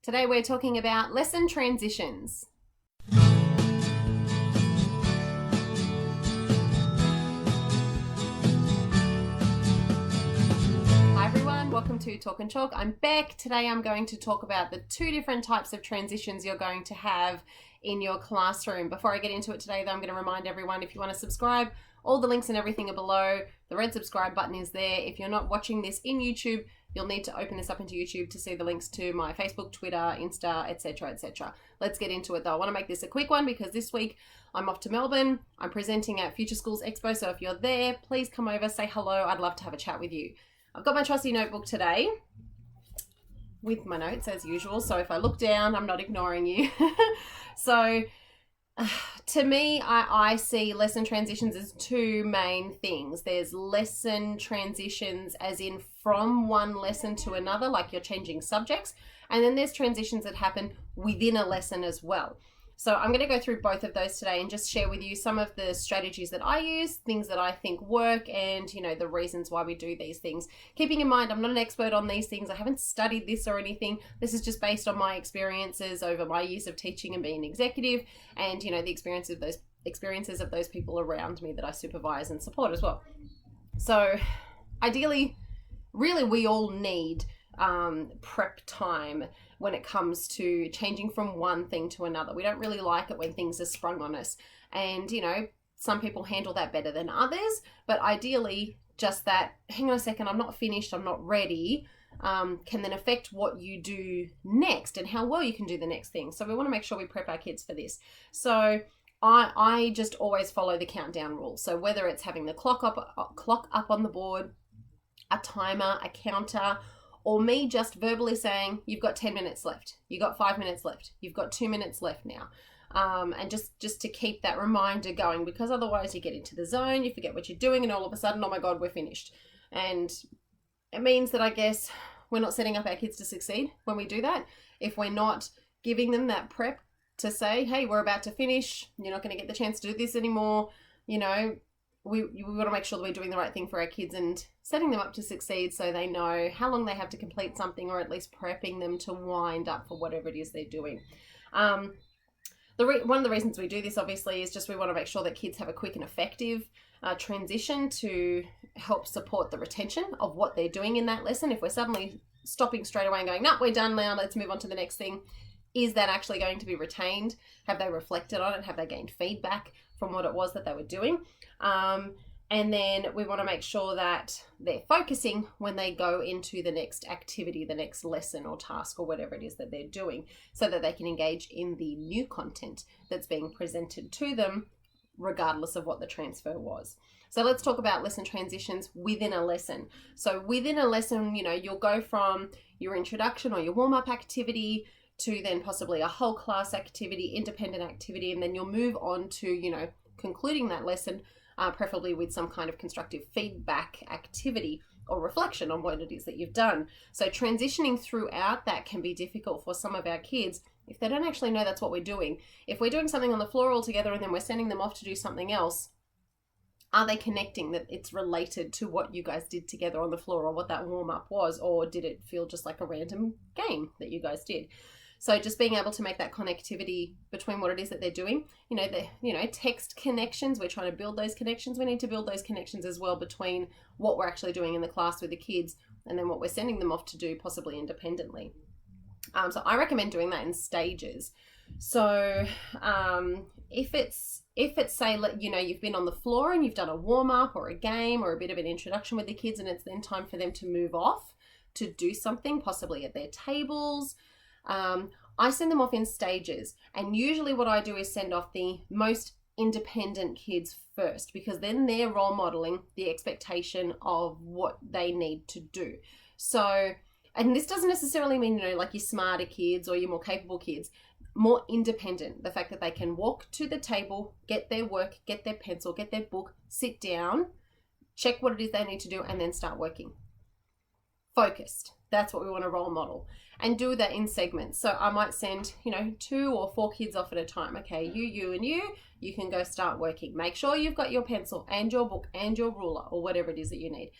Today we're talking about lesson transitions. Hi everyone, welcome to Talk and Chalk. I'm Beck. Today I'm going to talk about the two different types of transitions you're going to have in your classroom. Before I get into it today though, I'm going to remind everyone, if you want to subscribe, all the links and everything are below. The red subscribe button is there. If you're not watching this in YouTube, you'll need to open this up into YouTube to see the links to my Facebook, Twitter, Insta, etc, etc. Let's get into it though. I want to make this a quick one because this week I'm off to Melbourne. I'm presenting at Future Schools Expo, so if you're there, please come over, say hello. I'd love to have a chat with you. I've got my trusty notebook today with my notes as usual, so if I look down, I'm not ignoring you. So to me, I see lesson transitions as two main things. There's lesson transitions as in from one lesson to another, like you're changing subjects. And then there's transitions that happen within a lesson as well. So I'm going to go through both of those today and just share with you some of the strategies that I use, things that I think work, and the reasons why we do these things. Keeping in mind, I'm not an expert on these things. I haven't studied this or anything. This is just based on my experiences over my years of teaching and being an executive, and the experiences of those people around me that I supervise and support as well. So ideally, really we all need prep time when it comes to changing from one thing to another. We don't really like it when things are sprung on us, and some people handle that better than others, but ideally just that, hang on a second, I'm not finished, I'm not ready, can then affect what you do next and how well you can do the next thing. So we want to make sure we prep our kids for this. So I just always follow the countdown rule. So whether it's having the clock up on the board, a timer, a counter, or me just verbally saying, you've got 10 minutes left, you've got 5 minutes left, you've got 2 minutes left now. And just to keep that reminder going, because otherwise you get into the zone, you forget what you're doing, and all of a sudden, oh my God, we're finished. And it means that I guess we're not setting up our kids to succeed when we do that. If we're not giving them that prep to say, hey, we're about to finish, you're not going to get the chance to do this anymore, we want to make sure that we're doing the right thing for our kids and setting them up to succeed so they know how long they have to complete something, or at least prepping them to wind up for whatever it is they're doing. One of the reasons we do this, obviously, is just we want to make sure that kids have a quick and effective transition to help support the retention of what they're doing in that lesson. If we're suddenly stopping straight away and going, no, we're done now, let's move on to the next thing, is that actually going to be retained? Have they reflected on it? Have they gained feedback from what it was that they were doing? And then we want to make sure that they're focusing when they go into the next activity, the next lesson or task or whatever it is that they're doing, so that they can engage in the new content that's being presented to them, regardless of what the transfer was. So let's talk about lesson transitions within a lesson. So within a lesson, you'll go from your introduction or your warm-up activity to then possibly a whole class activity, independent activity, and then you'll move on to, concluding that lesson, preferably with some kind of constructive feedback activity or reflection on what it is that you've done. So transitioning throughout that can be difficult for some of our kids if they don't actually know that's what we're doing. If we're doing something on the floor all together and then we're sending them off to do something else, are they connecting that it's related to what you guys did together on the floor or what that warm-up was, or did it feel just like a random game that you guys did? So just being able to make that connectivity between what it is that they're doing, text connections, we're trying to build those connections. We need to build those connections as well between what we're actually doing in the class with the kids and then what we're sending them off to do, possibly independently. So I recommend doing that in stages. So if it's say, you've been on the floor and you've done a warm up or a game or a bit of an introduction with the kids, and it's then time for them to move off to do something, possibly at their tables, I send them off in stages, and usually what I do is send off the most independent kids first, because then they're role modeling the expectation of what they need to do. So, and this doesn't necessarily mean, like your smarter kids or your more capable kids, more independent. The fact that they can walk to the table, get their work, get their pencil, get their book, sit down, check what it is they need to do, and then start working. Focused. That's what we want to role model, and do that in segments. So I might send, 2 or 4 kids off at a time. Okay, you and you can go start working. Make sure you've got your pencil and your book and your ruler or whatever it is that you need.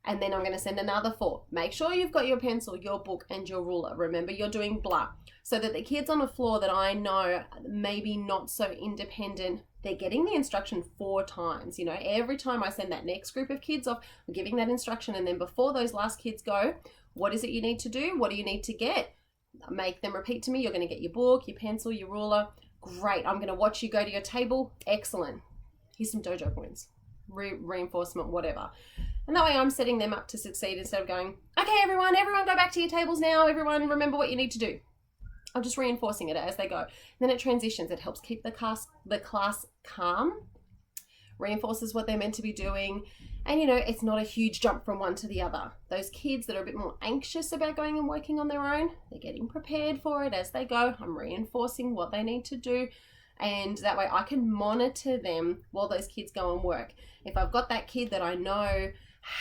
And then I'm going to send another 4. Make sure you've got your pencil, your book, and your ruler. Remember, you're doing blah. So that the kids on the floor that I know maybe not so independent, they're getting the instruction 4 times. You know, every time I send that next group of kids off, I'm giving that instruction. And then before those last kids go, what is it you need to do? What do you need to get? Make them repeat to me. You're going to get your book, your pencil, your ruler. Great. I'm going to watch you go to your table. Excellent. Here's some dojo points. Reinforcement, whatever. And that way I'm setting them up to succeed instead of going, okay, everyone go back to your tables now. Everyone remember what you need to do. I'm just reinforcing it as they go. And then it transitions. It helps keep the class calm, reinforces what they're meant to be doing. And, you know, it's not a huge jump from one to the other. Those kids that are a bit more anxious about going and working on their own, they're getting prepared for it as they go. I'm reinforcing what they need to do. And that way I can monitor them while those kids go and work. If I've got that kid that I know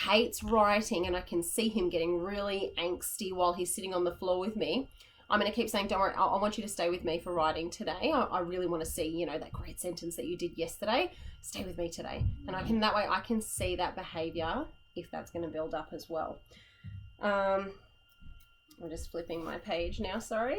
hates writing and I can see him getting really angsty while he's sitting on the floor with me, I'm going to keep saying, don't worry, I want you to stay with me for writing today. I really want to see, you know, that great sentence that you did yesterday. Stay with me today. And that way I can see that behavior if that's going to build up as well. I'm just flipping my page now, sorry.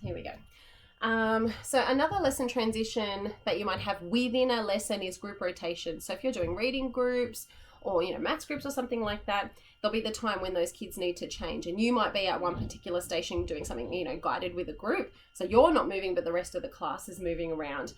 Here we go. So another lesson transition that you might have within a lesson is group rotation. So if you're doing reading groups or, you know, maths groups or something like that, there'll be the time when those kids need to change. And you might be at one particular station doing something, you know, guided with a group. So you're not moving, but the rest of the class is moving around.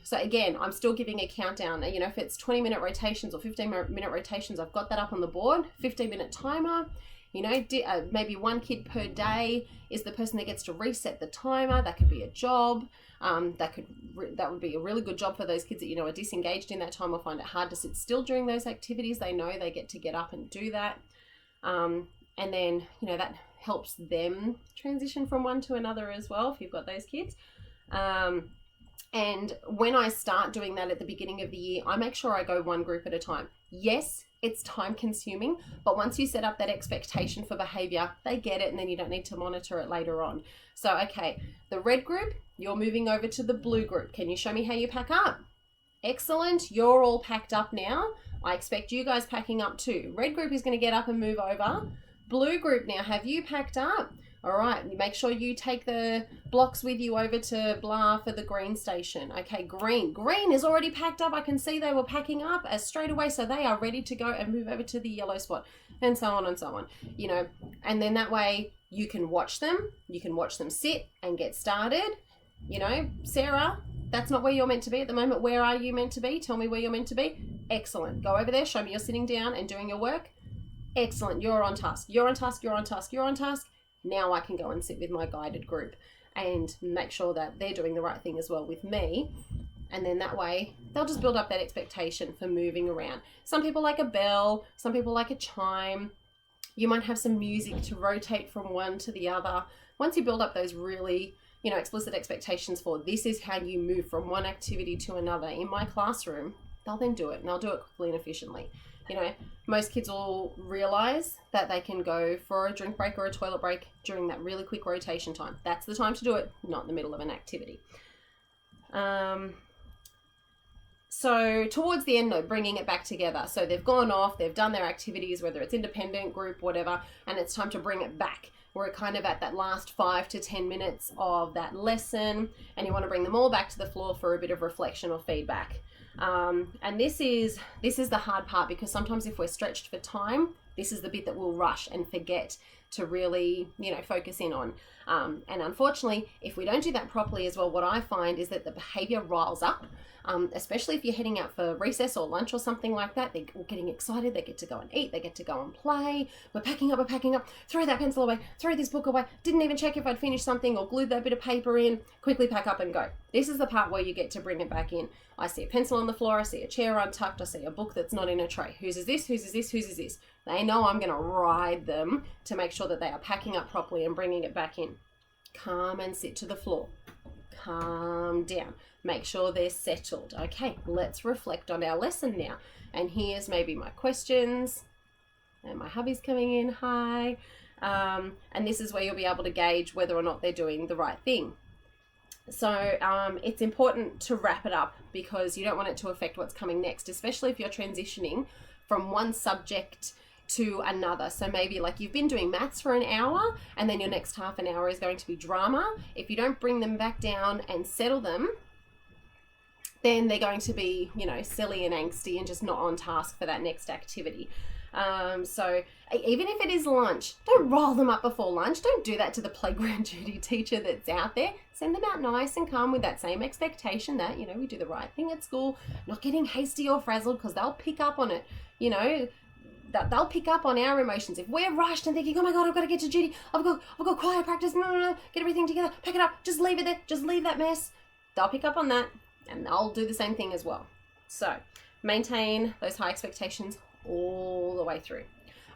So again, I'm still giving a countdown. You know, if it's 20-minute rotations or 15-minute rotations, I've got that up on the board, 15-minute timer. You know, maybe 1 kid per day is the person that gets to reset the timer. That could be a job. That would be a really good job for those kids that, you know, are disengaged in that time or find it hard to sit still during those activities. They know they get up and do that. And then, you know, that helps them transition from one to another as well if you've got those kids. And when I start doing that at the beginning of the year, I make sure I go 1 group at a time. Yes, it's time consuming, but once you set up that expectation for behavior, they get it and then you don't need to monitor it later on. So, okay, the red group, you're moving over to the blue group. Can you show me how you pack up? Excellent. You're all packed up now. I expect you guys packing up too. Red group is going to get up and move over. Blue group now, have you packed up? All right, make sure you take the blocks with you over to blah for the green station. Okay, green is already packed up. I can see they were packing up as straight away, so they are ready to go and move over to the yellow spot, and so on and so on. You know, and then that way you can watch them. You can watch them sit and get started. You know, Sarah, that's not where you're meant to be at the moment. Where are you meant to be? Tell me where you're meant to be. Excellent. Go over there. Show me you're sitting down and doing your work. Excellent. You're on task. You're on task. You're on task. You're on task. Now I can go and sit with my guided group and make sure that they're doing the right thing as well with me. And then that way they'll just build up that expectation for moving around. Some people like a bell, some people like a chime. You might have some music to rotate from one to the other. Once you build up those really, you know, explicit expectations for this is how you move from one activity to another in my classroom, they'll then do it and they'll do it quickly and efficiently. You know, most kids will realize that they can go for a drink break or a toilet break during that really quick rotation time. That's the time to do it, not in the middle of an activity. So towards the end though, bringing it back together. So they've gone off, they've done their activities, whether it's independent, group, whatever, and it's time to bring it back. We're kind of at that last 5 to 10 minutes of that lesson, and you want to bring them all back to the floor for a bit of reflection or feedback. And this is the hard part, because sometimes if we're stretched for time, this is the bit that we'll rush and forget to really, you know, focus in on. And unfortunately, if we don't do that properly as well, what I find is that the behavior riles up, especially if you're heading out for recess or lunch or something like that. They're all getting excited. They get to go and eat. They get to go and play. We're packing up. Throw that pencil away. Throw this book away. Didn't even check if I'd finished something or glued that bit of paper in. Quickly pack up and go. This is the part where you get to bring it back in. I see a pencil on the floor. I see a chair untucked. I see a book that's not in a tray. Whose is this? Whose is this? Whose is this? They know I'm going to ride them to make sure that they are packing up properly and bringing it back in. Calm and sit to the floor. Calm down. Make sure they're settled. Okay, let's reflect on our lesson now. And here's maybe my questions. And my hubby's coming in. Hi. And this is where you'll be able to gauge whether or not they're doing the right thing. So it's important to wrap it up, because you don't want it to affect what's coming next, especially if you're transitioning from one subject to another. So maybe like you've been doing maths for an hour and then your next half an hour is going to be drama. If you don't bring them back down and settle them, then they're going to be, you know, silly and angsty and just not on task for that next activity. So even if it is lunch, don't roll them up before lunch. Don't do that to the playground duty teacher that's out there. Send them out nice and calm with that same expectation that, you know, we do the right thing at school, not getting hasty or frazzled, because they'll pick up on it, you know. They'll pick up on our emotions. If we're rushed and thinking, oh my God, I've got to get to duty, I've got choir practice, no, get everything together, pack it up, just leave it there, just leave that mess. They'll pick up on that and they'll do the same thing as well. So maintain those high expectations all the way through.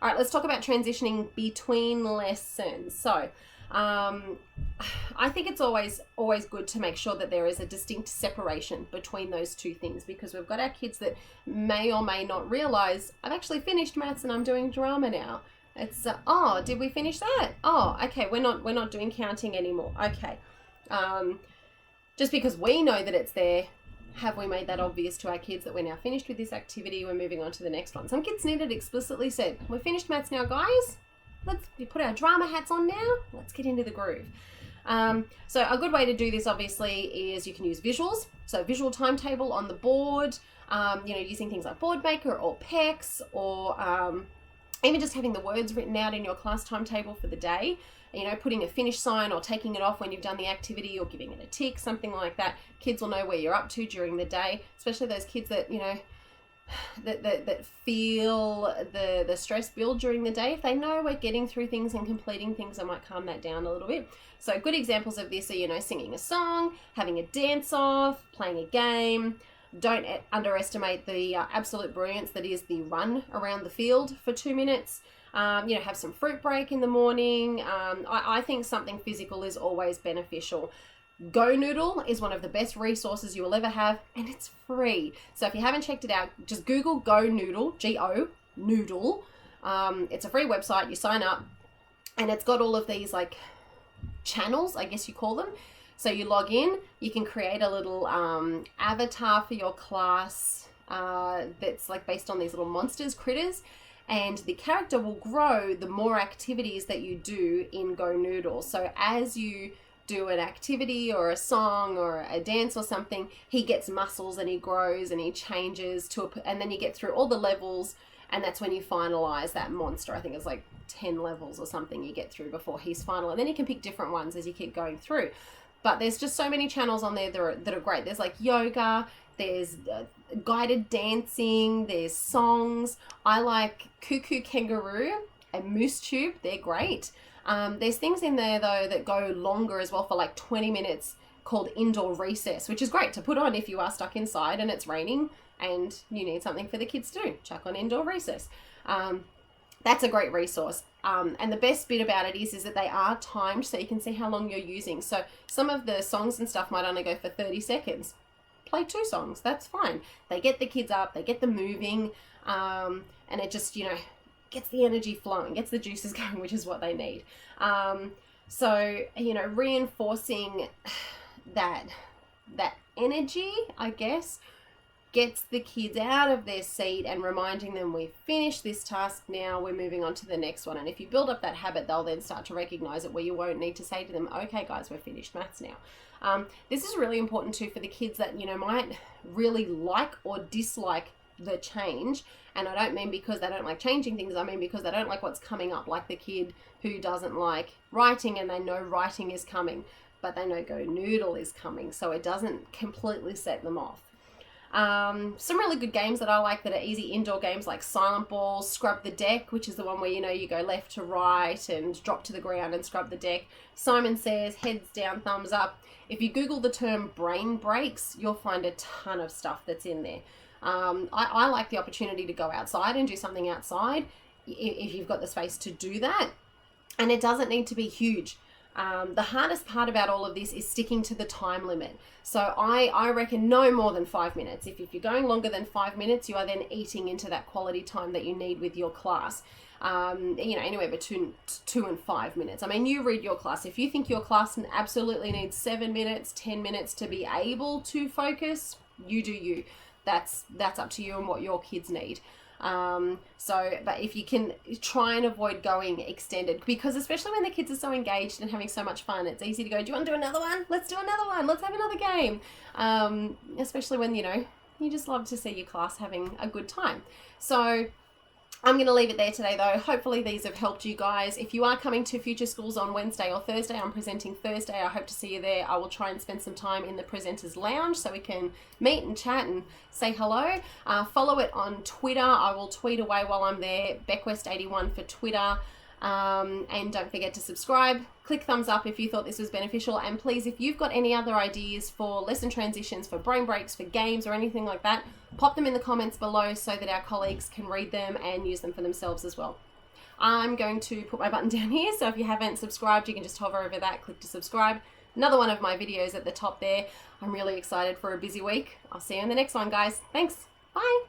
All right, let's talk about transitioning between lessons. So I think it's always good to make sure that there is a distinct separation between those two things, because we've got our kids that may or may not realize, I've actually finished maths and I'm doing drama now. It's oh, did we finish that? Oh, okay, we're not doing counting anymore. Okay. Just because we know that it's there, have we made that obvious to our kids that we're now finished with this activity, we're moving on to the next one? Some kids need it explicitly said, we're finished maths now, guys. Let's put our drama hats on now. Let's get into the groove. So a good way to do this, obviously, is you can use visuals. So visual timetable on the board, you know, using things like Boardmaker or PEX, or even just having the words written out in your class timetable for the day. You know, putting a finish sign or taking it off when you've done the activity, or giving it a tick, something like that. Kids will know where you're up to during the day, especially those kids that, you know, that feel the stress build during the day. If they know we're getting through things and completing things, I might calm that down a little bit. So good examples of this are, you know, singing a song, having a dance off, playing a game. Don't underestimate the absolute brilliance that is the run around the field for 2 minutes. You know, have some fruit break in the morning. I think something physical is always beneficial. Go Noodle is one of the best resources you will ever have, and it's free. So if you haven't checked it out, just Google Go Noodle, G-O, Noodle. It's a free website. You sign up, and it's got all of these like channels, I guess you call them. So you log in, you can create a little avatar for your class that's like based on these little monsters, critters, and the character will grow the more activities that you do in Go Noodle. So as you do an activity or a song or a dance or something, he gets muscles and he grows and he changes to and then you get through all the levels, and that's when you finalize that monster. I think it's like 10 levels or something you get through before he's final, and then you can pick different ones as you keep going through. But there's just so many channels on there that are great. There's like yoga, there's guided dancing, there's songs. I like Cuckoo Kangaroo and Moose Tube. They're great. There's things in there though that go longer as well, for like 20 minutes, called Indoor Recess, which is great to put on if you are stuck inside and it's raining and you need something for the kids to do. Chuck on Indoor Recess. That's a great resource. And the best bit about it is that they are timed, so you can see how long you're using. So some of the songs and stuff might only go for 30 seconds. Play 2 songs, that's fine. They get the kids up, they get them moving, and it just, you know, gets the energy flowing, gets the juices going, which is what they need. So, you know, reinforcing that energy, I guess, gets the kids out of their seat and reminding them we've finished this task now, we're moving on to the next one. And if you build up that habit, they'll then start to recognize it, where you won't need to say to them, okay guys, we're finished maths now. This is really important too for the kids that, you know, might really like or dislike the change. And I don't mean because they don't like changing things, I mean because they don't like what's coming up, like the kid who doesn't like writing and they know writing is coming, but they know Go Noodle is coming, so it doesn't completely set them off. Some really good games that I like that are easy indoor games, like Silent Ball, Scrub the Deck, which is the one where, you know, you go left to right and drop to the ground and scrub the deck. Simon Says, heads down, thumbs up. If you Google the term brain breaks, you'll find a ton of stuff that's in there. I like the opportunity to go outside and do something outside if you've got the space to do that. And it doesn't need to be huge. The hardest part about all of this is sticking to the time limit. So I reckon no more than 5 minutes. If you're going longer than 5 minutes, you are then eating into that quality time that you need with your class. You know, anywhere between 2 and 5 minutes. I mean, you read your class. If you think your class absolutely needs 7 minutes, 10 minutes to be able to focus, you do you. That's up to you and what your kids need. But if you can try and avoid going extended, because especially when the kids are so engaged and having so much fun, it's easy to go, do you want to do another one? Let's do another one. Let's have another game. Especially when, you just love to see your class having a good time. So I'm going to leave it there today, though. Hopefully these have helped you guys. If you are coming to Future Schools on Wednesday or Thursday, I'm presenting Thursday. I hope to see you there. I will try and spend some time in the presenters lounge so we can meet and chat and say hello. Follow it on Twitter. I will tweet away while I'm there, BeckWest81 for Twitter. And don't forget to subscribe. Click thumbs up if you thought this was beneficial, and please, if you've got any other ideas for lesson transitions, for brain breaks, for games or anything like that, pop them in the comments below so that our colleagues can read them and use them for themselves as well. I'm going to put my button down here, so if you haven't subscribed, you can just hover over that, click to subscribe. Another one of my videos at the top there. I'm really excited for a busy week. I'll see you in the next one, guys. Thanks. Bye.